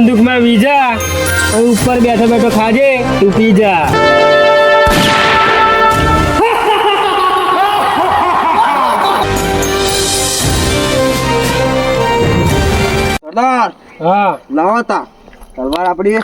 બંદૂકમાં visa ઉપર બેઠો બેઠો ખાજે તું પી જા. સરદાર હા લાવતા તલવાર આપડી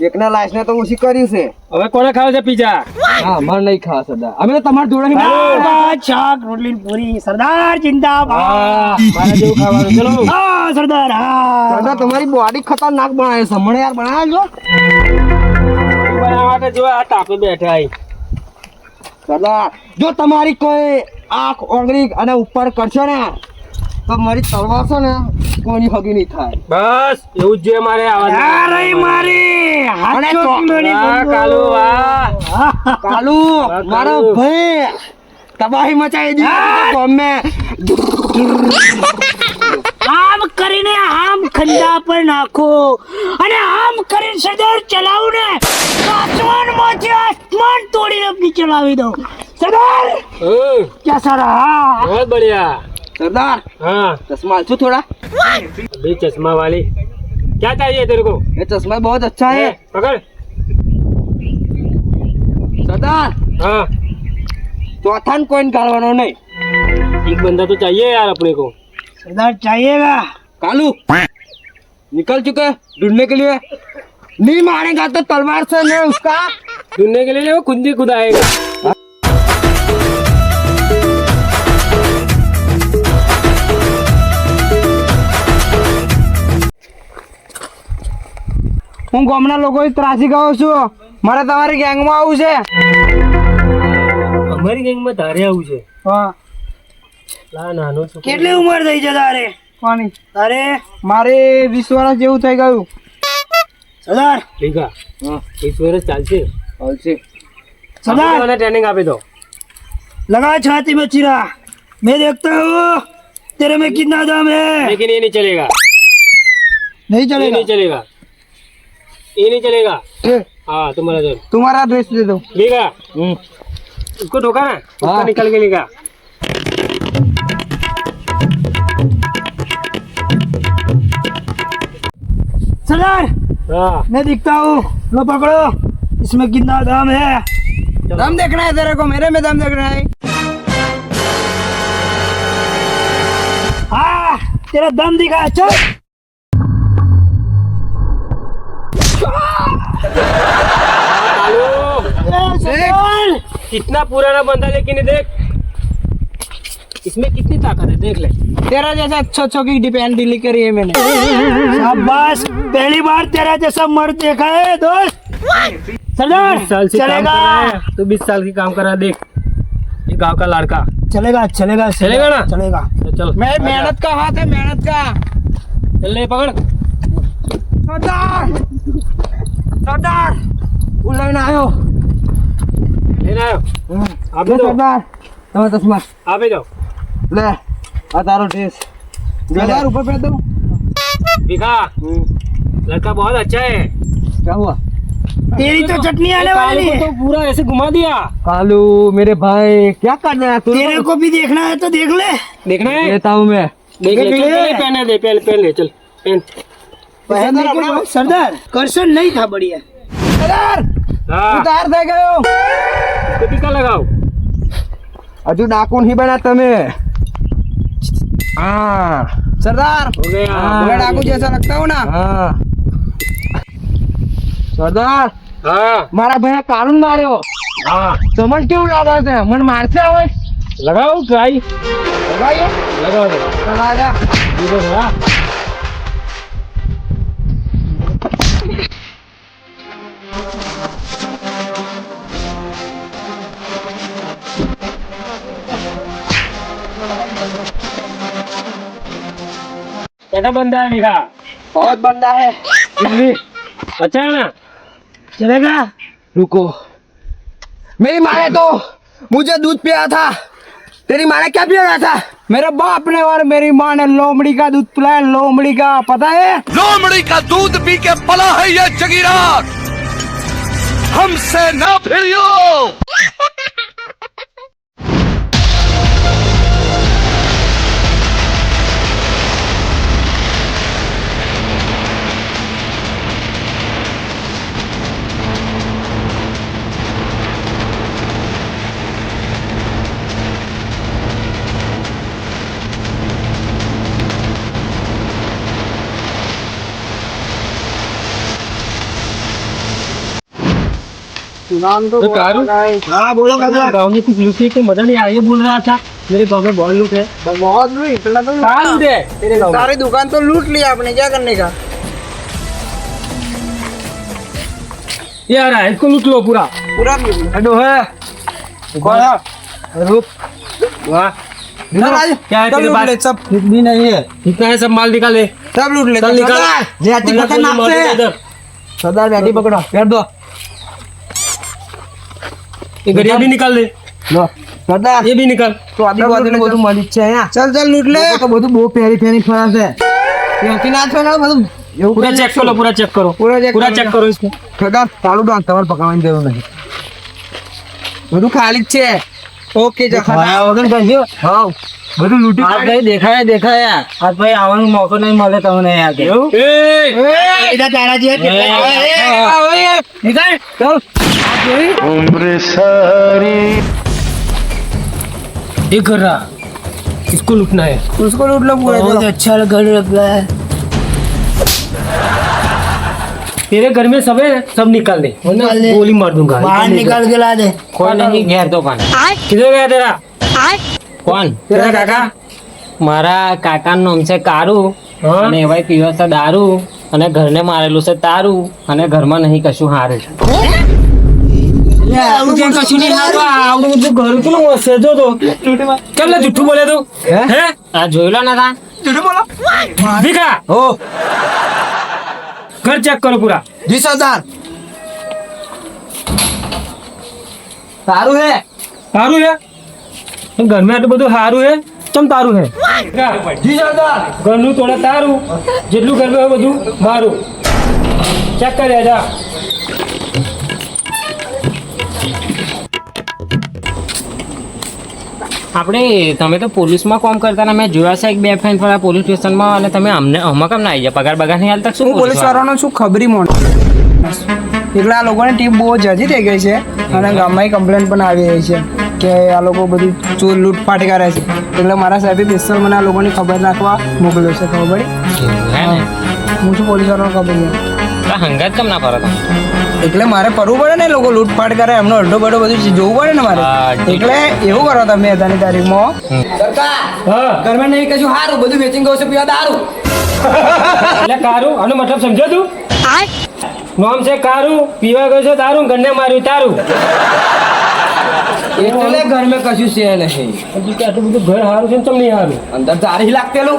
એકના લાશ ને તો ઓછી કર્યું છે. હવે કોને ખાવ છે પીઝા? હા અમારે નહીં ખાવા સરદાર, અમે તો તમારા જોડે દાળ, શાક, રોટલી, પૂરી. સરદાર જિંદાબાદ. મારે જેવું ખાવાનું. ચલો હા સરદાર, હા. સરદાર તમારી બોડી ખતરનાક બનાવે છે, હમણાં યાર બનાવજો. બનાવવા માટે જો આ તાપે બેઠા અહીં. સરદાર જો તમારી કોઈ આંખ ઓગળી અને ઉપર કરશો ને તો મારી તલવાર છે ને કોઈની હગી નહીં થાય. બસ એવું જ જોઈએ મારે આવા. અરે મારી અને હાથોની કાલુ વાહ. કાલુ મારો ભાઈ તબાહી મચાવી દીધી ગમે. આમ કરીને આમ ખંડા પર નાખો અને આમ કરીને સરદાર ચલાવું ને તો આસમાનમાંથી આસમાન તોડીને નીચે લાવી દો. સરદાર ક્યાં સારા. હા बहुत बढ़िया. सरदार हाँ चश्मा छू थोड़ा. अभी चश्मा वाली क्या चाहिए तेरे को? ये चश्मा बहुत अच्छा है. पकड़. सरदार हाँ चौथा ने कोई निकालवानो नहीं. एक बंदा तो चाहिए यार अपने को. सरदार चाहिएगा. कालू निकल चुके ढूंढने के लिए. नहीं मारेगा तो तलवार से नहीं उसका. ढूंढने के लिए वो खुद ही खुद आएगा. હું ગામના લોકો ત્રાસી ગયો છું, મારે તમારી ગેંગમાં આવું છે. અમારી ગેંગમાં તારે આવું છે? હા લા નાનો છોકરો. કેટલી ઉંમર થઈ છે તારે? કોની? તારે મારે 20 વર્ષ જેવું થઈ ગયું. સરદાર ભેગા 20 વર્ષ ચાલશે. ચાલશે. सरदार ट्रेनिंग આપી દો. लगा छाती में चिरा. मैं देखता हूँ तेरे में कितना दम है. लेकिन ये नहीं चलेगा. नहीं ये चलेगा. नहीं चलेगा. ये नहीं चलेगा. हाँ तुम्हारा दो. तुम्हारा द्वेष दे दो. भैया उसको ठोका ना, उसका निकल के लेगा. सरदार हाँ मैं दिखता हूँ, लो पकड़ो. इसमें कितना दम है. दम देखना है तेरे को, मेरे में दम देखना है. हाँ तेरा दम दिखा. चल सरदार कितना पुराना बंदा लेकिन देख इसमें कितनी ताकत है, देख ले. तेरा जैसा अच्छा की डिपेंड डिली करी है मैंने. शाबाश, पहली बार तेरा जैसा मर्द देखा है दोस्त. सरदार 20 साल से काम कर चलेगा. रहा है तो 20 साल की काम कर रहा है. देख ये गांव का लड़का. चलेगा चलेगा चलेगा ना? चलेगा. तो चल मैं मेहनत का हाथ है, मेहनत का. चल ले पकड़. सरदार सरदार उलैन आयो. लेना आयो. आप ले दो. सरदार તમે ચશ્મા आप ही दो. લે આ તારો ડ્રેસ. સરદાર ऊपर पे दो. दिखा लड़का बहुत अच्छा है. क्या हुआ? तेरी तो चटनी आने वाली है. तो पूरा ऐसे घुमा दिया. कालू मेरे भाई क्या कर रहा है तू? तेरे को भी देखना है तो देख ले. देखना है. देता हूँ मैं. देख ले. चल, पहले पहने दे. पहन ले. चल पहन. पहनने के बाद सरदार कर्षण नहीं था बढ़िया. સરદાર हाँ ઉતાર થઈ ગયો. इसको टीका लगाओ. હજુ ડાકુ નહીં બન્યા તમે. हाँ सरदार हो गया. मैं डाकू जैसा लगता हूँ ना. हाँ सरदार हाँ મારા ભાઈ કાલુ માર્યો. हाँ સમજ કેવું લાગે છે? મને મારશે હવે? लगाओ ट्राई. લગાઈએ? लगाओ दो. લગાડ્યા. दीदो थोड़ा. कैसा बंदा है निका? बहुत बंदा है. दिल्ली अच्छा है ना? चलेगा. रुको, मेरी माँ ने तो मुझे दूध पिया था. तेरी माँ ने क्या पिया था? मेरे बाप ने और मेरी माँ ने लोमड़ी का दूध पिलाया. लोमड़ी का पता है? लोमड़ी का दूध पी के पला है ये जगीरा. हमसे ना भिड़ियो. हाँ बोलो काका गाँव में कुछ लूटी के मजा नहीं आया, ये बोल रहा था मेरे गाँव में बहुत लूट है। बहुत लूट इतना तो कहाँ लूट है तेरे गाँव में? सारी दुकान तो लूट लिया आपने, क्या करने का? ये आ रहा है, इसको लूट लो पूरा। पूरा हेलो है कौन है? रुक वाह क्या है तेरे पास? सब कुछ भी नहीं है, कितना है? सब माल निकाल ले, सब लूट ले। चल निकाल। जाति वरना पकड़ गोली नाप मार से दूंगा इधर। सरदार जाति पकड़ो, कर दो ये गरिया भी निकाल ले, लो सरदार ये भी निकाल। तो आदि को आदि બધું મળી છે અહીંયા ચલ ચલ લૂટ લે તો બધું બહુ પ્યારી પ્યારી ફળા છે ત્યાંથી ના છે ને બધું એવું पूरा चेक करो, पूरा चेक करो, पूरा चेक करो इसको। સરદાર ચાલુ ડોન તમારે પકડવાની જરૂર નહીં, બધું ખાલી જ છે। ઓકે જખા વગર કહેજો હા બધું લૂટી ભાઈ દેખાય દેખાય આ ભાઈ આવવાનો મોકો નહીં મળે તમને યાર એવું? એ એડા તારા જે નીકળ ચલ ये कर रहा, इसको लूटना है। उसको लूट लो पूरा बहुत चलो। अच्छा घर लग रहा है तेरे घर में सब है, सब निकाल दे वरना निकाल दे। गोली मार दूंगा। बाहर निकाल के ला दे कोई नहीं, घेर दो कान। किधर गया तेरा? કોણ तेरा काका? મારા કાકાનું નામ છે કારુ હા? અને એવાય પીવે છે દારૂ અને ઘરને મારેલું છે તારું અને ઘરમાં નહીં કશું હારે આવડું કેમ કશું નહીં હારવા? આવડું બધું ઘર કેટલું હશે જો તો. કેમ લે જુઠ્ઠું બોલે તું? હે? આ જોયેલો નતા ભીખા ओ घर चेक करो पूरा। जी सरदार सारू है સારું હે? ઘરમાં આટલું બધું સારું હે? ચમ તારું હે? जी सरदार ઘરનું થોડા તારું, જેટલું ઘરનું હોય બધું મારું। ચેક કરી જા। આપણે તમે તો પોલીસમાં કામ કરતા ને મેં જોયા છે એક બે ફેન થોડા પોલીસ સ્ટેશનમાં અને તમે અમને આમાં કેમ ના આવી જાય પગાર બગાર નહીં હાલતા શું હું પોલીસ વાળાનો શું ખબરી મોણ એટલે આ લોકોની ટીમ બહુ જજી થઈ ગઈ છે અને ગામમાં કમ્પ્લેન પણ આવી રહી છે કે આ લોકો બધી ચોર લૂંટફાટ કરે છે, એટલે મારા સાહેબે પિસ્તોલ મને આ લોકોની ખબર નાખવા મોકલ્યો છે। ખબર પડી? હે ને હું છું પોલીસ વાળાનો ખબર છે, તો હંગાત કેમ ના ફરો તમે એટલે મારે કરવું પડે ને, લોકો લૂંટફાટ કરે એમનો અડધો બડો બધું જોવું પડે ને મારે, હા, ઠીક. એટલે એવું કરો તમે અધાની તારીખમાં હા ઘરમાં નહીં કશું સારું બધું વેચિંગ ગયું છે પીવા દારૂ એટલે કારું આનો મતલબ સમજો તું? નામ છે કારું, પીવા ગયો છે તારું, ઘરને માર્યું તારું। એટલે ઘરમાં કશું છે નહીં, હજી કે આટલું બધું ઘર સારું છે ને ચમ નહીં સારું? અંદર તારી લાગતેલું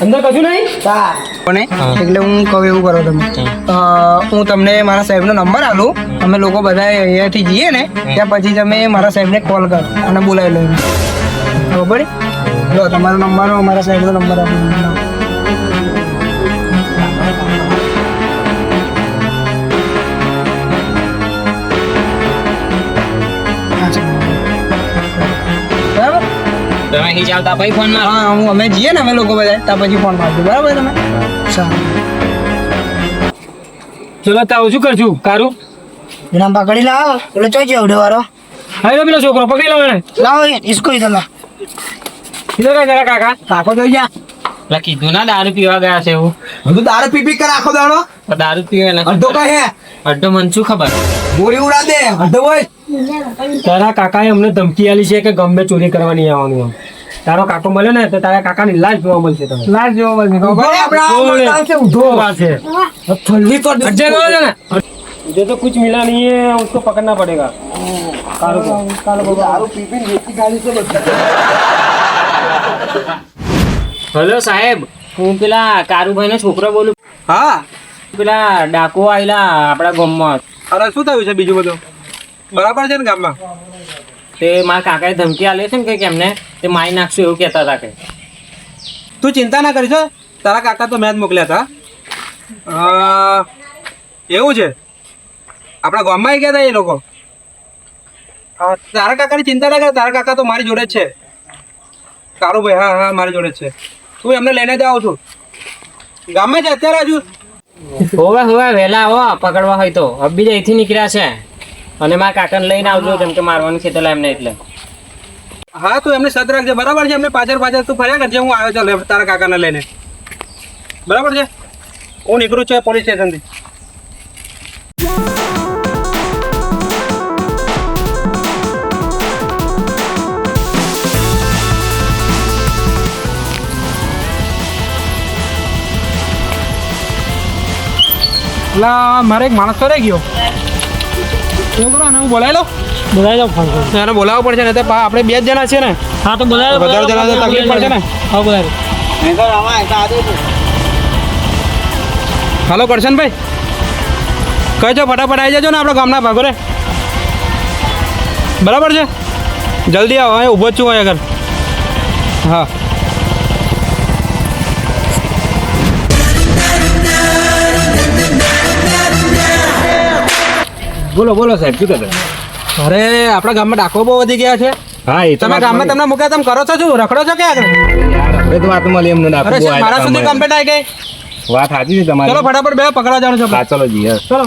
અંદર કશું નહીં? કોને એટલે હું કહું એવું કરો તમે હું તમને મારા સાહેબનો નંબર આલું, અમે લોકો બધા અહીંયાથી જઈએ ને ત્યાં પછી તમે મારા સાહેબને કોલ કરો અને બોલાવી લો એને। ખબર પડી? લો તમારો નંબર, મારા સાહેબનો નંબર આપો। બરાબર? તમે અહીં ચાલતા ભાઈ ફોન માં હા હું અમે જઈએ ને અમે લોકો બધા ત્યાં પછી ફોન મારજો, બરાબર તમે? સારું ચલો તાવ શું કરશું કારું? એના પકડી લાવો એટલે ચોઈ જાવ વાળો હવે પેલો છોકરો પકડી લો એને। લાવો इसको इधर ला કીધો કે જરા કાકા આખો જોઈ જા એટલે કીધું ના દારૂ પીવા ગયા છે એવું બધું દારૂ પી પી કર આખો દાડો, તો દારૂ પીવે ને અડધો કહે અડધો મને શું ખબર ગોળી ઉડા દે અડધો હોય। તારા કાકાએ અમને ધમકી આલી છે કે ગમે ચોરી કરવા નહીં આવવાનું એમ। તારો કાકો મળ્યો ને તો તારા કાકાની લાશ જોવા મળશે તમે। લાજ જોવા મળશે ખબર આપણે આ મળતા છે दो ઊંધો बात है। ફલ્લી પર हट जाएगा हो जाना। मुझे तो कुछ मिला नहीं है, उसको पकड़ना पड़ेगा कारू को। દારૂ પી પી વેચી ગાડી છે બધા। હલો સાહેબ હું પેલા કારુભાઈ નો છોકરો બોલું હા પેલા ડાકુ આવેલા આપણા ગામમાં અરે શું થયું છે બીજું બધું બરાબર છે ને ગામમાં? તે મારા કાકાએ ધમકી આલી છે ને કે કેમને તે મારી નાખશું એવું કહેતા હતા કે તું ચિંતા ના કરીશ હો, તારા કાકા તો મેં જ મોકલ્યા હતા। એવું છે આપણા ગામમાં આવી ગયા હતા એ લોકો? તારા કાકાની ચિંતા ના કર, તારા કાકા તો મારી જોડે જ છે। કારુભાઈ હા હા મારી જોડે જ છે, તું એમને લઈને જ આવું છું ગામમાં જ અત્યારે હજુ। હોવે હોવે વહેલા આવો પકડવા હોય તો અબી જ અહીંથી નીકળ્યા છે અને મારા કાકાને લઈને આવજો જેમ કે મારવાનું છે પેલા એમને એટલે હા તું એમને સત રાખજે બરાબર છે, એમને પાછળ પાછળ તું ફર્યા કરજે, હું આવ્યો ચાલ તારા કાકાને લઈને બરાબર છે। હું નીકળું છું પોલીસ સ્ટેશનથી। એટલે મારે એક માણસ તો રહી ગયો એવું કરો ને હું બોલાવી લો બોલાવી દો ફોન કરો. એને બોલાવવો પડશે ને તો આપણે 2 જ જણા છે ને હા તો બોલાવી દો. વધારે જણા તો તકલીફ પડશે ને હા બોલાવી દો. હાલો કરશનભાઈ કહેજો ફટાફટ આવી જજો ને આપણે ગામના ભાગો રે બરાબર છે જલ્દી આવો અહીં ઊભો જ છું અહીં આગળ હા બોલો બોલો સાહેબ શું કહેતા? અરે આપણા ગામમાં ડાકો બહુ વધી ગયા છે હા એ તમે ગામમાં તમને મૂક્યા તમે કરો છો શું રખડો છો કે આગળ આપણે તો વાત મળી એમને અરે શું મારા સુધી કમ્પ્લેટ આવી ગઈ વાત સાચી છે તમારી. ચલો ફટાફટ બે પકડવા જવાનું છે આપણે. હા ચલો જી ચલો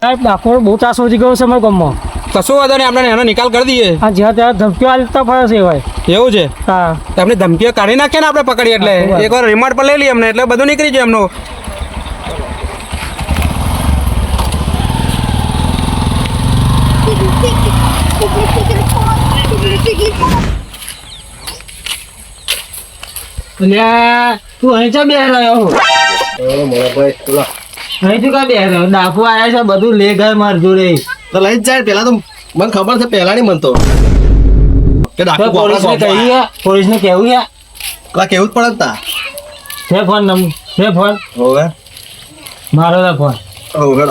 સાહેબ ડાકોર બહુ ત્રાસ વધી ગયો છે અમારા ગામમાં. કશું વાંધો નહીં આપણે એનો નિકાલ કરી દઈએ આ જ્યાં ત્યાં ધમકીઓ આલતા ફરે છે ભાઈ. એવું છે હા આપણે ધમકીઓ કાઢી નાખીએ ને આપણે પકડી એટલે એકવાર રિમાન્ડ પર લઈ લઈએ અમને એટલે બધું નીકળી જાય એમનું અલ્યા તું અહીં ચા બેહી રહ્યો અહીં તું કા બેહી રહ્યો ડાકુ આયા છે બધું લે ગયે માર જોડે તો લઈ જ જાય પેલા તો મને ખબર છે પહેલા નહીં મનતો કે ડાકુ પોલીસને કહ્યું પોલીસને કેવું છે કલા કેવું જ પડે તા છે ફોન છે ફોન હોવે મારો છે ફોન હોવે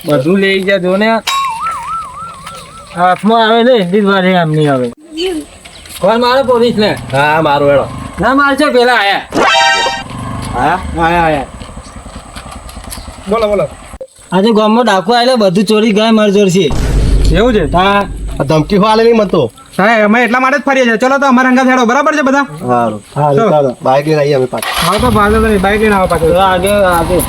બધું લઈ ગયા જો ને હાથમાં આવે ને એટલી જ વાર આમ નહીં આવે ફોન મારો પોલીસ ને હા મારું હેડો ના મારશે પેલા આયા આયા બોલો બોલો આજે ગામમાં ડાકુ આવેલા બધું ચોરી ગયા માર જોર છે એવું છે હા આ ધમકી વાલે નહીં મનતો હા અમે એટલા માટે જ ફરીએ છીએ ચલો તો અમારા અંગા હેડો બરાબર છે બધા સારું હા ચલો. બાઈક લઈને આવીએ અમે પાછા હા તો બાઈક લઈને આવો પાછળ આગે